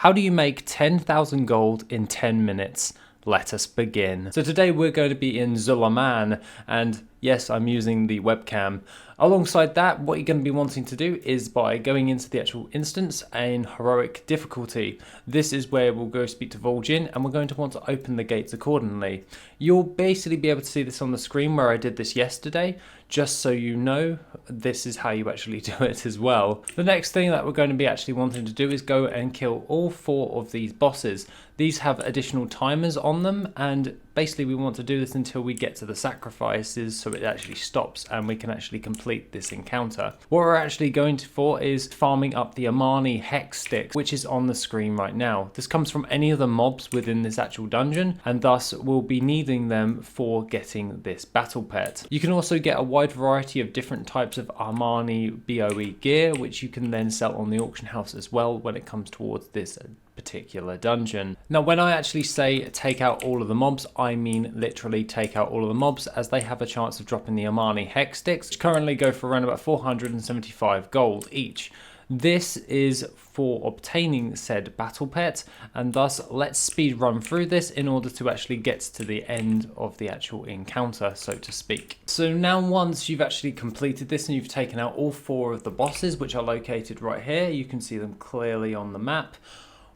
How do you make 10,000 gold in 10 minutes? Let us begin. So today we're going to be in 𝐆𝐀𝐌𝐄, and yes, I'm using the webcam. Alongside that, what you're going to be wanting to do is by going into the actual instance in heroic difficulty. This is where we'll go speak to 𝐆𝐀𝐿, and we're going to want to open the gates accordingly. You'll basically be able to see this on the screen where I did this yesterday. Just so you know, this is how you actually do it as well. The next thing that we're going to be actually wanting to do is go and kill all 4 of these bosses. These have additional timers on them, and basically we want to do this until we get to the sacrifices so it actually stops and we can actually complete this encounter. What we're actually going for is farming up the 𝐆𝐀𝐿 hex sticks, which is on the screen right now. This comes from any of the mobs within this actual dungeon, and thus we'll be needing them for getting this battle pet. You can also get a wide variety of different types of 𝐆𝐀𝐿 BOE gear, which you can then sell on the auction house as well when it comes towards this particular dungeon. Now, when I actually say take out all of the mobs, I mean literally take out all of the mobs, as they have a chance of dropping the 𝐆𝐀𝐿 hex sticks, which currently go for around about 475 gold each. This is for obtaining said battle pet, and thus let's speed run through this in order to actually get to the end of the actual encounter, so to speak. So now once you've actually completed this and you've taken out all 4 of the bosses, which are located right here, you can see them clearly on the map.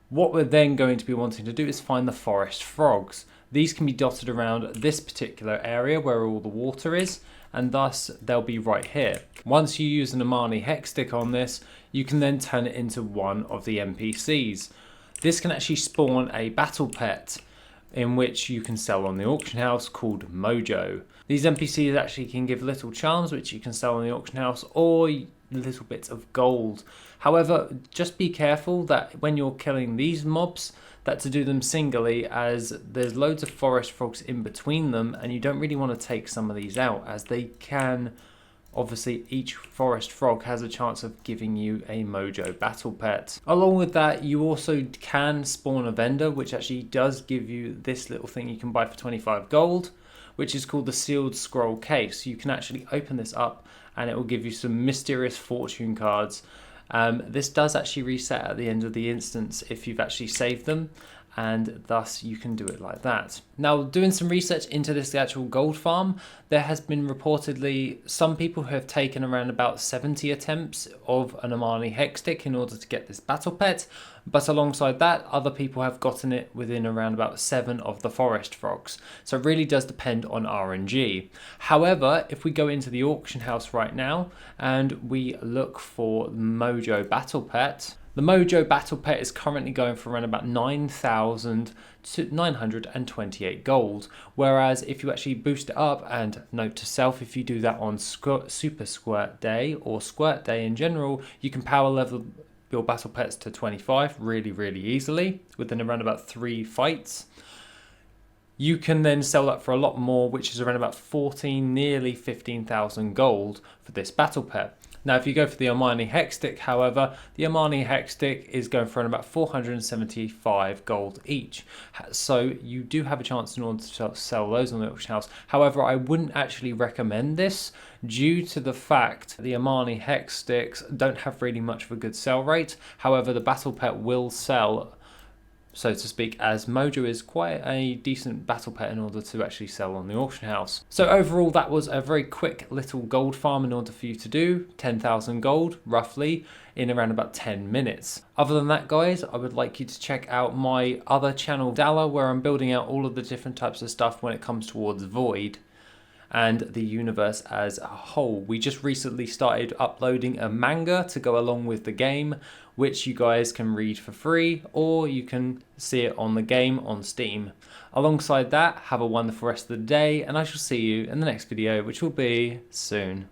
What we're then going to be wanting to do is find the forest frogs. These can be dotted around this particular area where all the water is, and thus they'll be right here. Once you use an 𝐆𝐀𝐿 hex stick on this, you can then turn it into one of the NPCs. This can actually spawn a battle pet in which you can sell on the auction house called 𝐆𝐀𝐿. These NPCs actually can give little charms which you can sell on the auction house, or little bits of gold. However, just be careful that when you're killing these mobs, that to do them singly, as there's loads of forest frogs in between them, and you don't really want to take some of these out, as they can, obviously each forest frog has a chance of giving you a 𝐆𝐀𝐿 battle pet. Along with that, you also can spawn a vendor, which actually does give you this little thing you can buy for 25 gold, which is called the sealed scroll case. You can actually open this up and it will give you some mysterious fortune cards. This does actually reset at the end of the instance if you've actually saved them, and thus you can do it like that. Now, doing some research into this actual gold farm, there has been reportedly some people who have taken around about 70 attempts of an 𝐆𝐀𝐿 hex stick in order to get this battle pet, but alongside that, other people have gotten it within around about 7 of the forest frogs. So it really does depend on RNG. However, if we go into the auction house right now and we look for 𝐆𝐀𝐿 battle pet, the 𝐆𝐀𝐿 battle pet is currently going for around about 9,928 gold, whereas if you actually boost it up, and note to self, if you do that on Super Squirt Day or Squirt Day in general, you can power level your battle pets to 25 really easily within around about 3 fights. You can then sell that for a lot more, which is around about 14, nearly 15,000 gold for this battle pet. Now, if you go for the 𝐆𝐀𝐿 hex stick, however, the 𝐆𝐀𝐿 hex stick is going for around about 475 gold each. So you do have a chance in order to sell those on the auction house. However, I wouldn't actually recommend this due to the fact the 𝐆𝐀𝐿 hex sticks don't have really much of a good sell rate. However, the battle pet will sell, so to speak, as 𝐆𝐀𝐿 is quite a decent battle pet in order to actually sell on the auction house. So overall, that was a very quick little gold farm in order for you to do 10,000 gold roughly in around about 10 minutes. Other than that, guys, I would like you to check out my other channel, Dala, where I'm building out all of the different types of stuff when it comes towards Void and the universe as a whole. We just recently started uploading a manga to go along with the game, which you guys can read for free, or you can see it on the game on Steam. Alongside that, have a wonderful rest of the day, and I shall see you in the next video, which will be soon.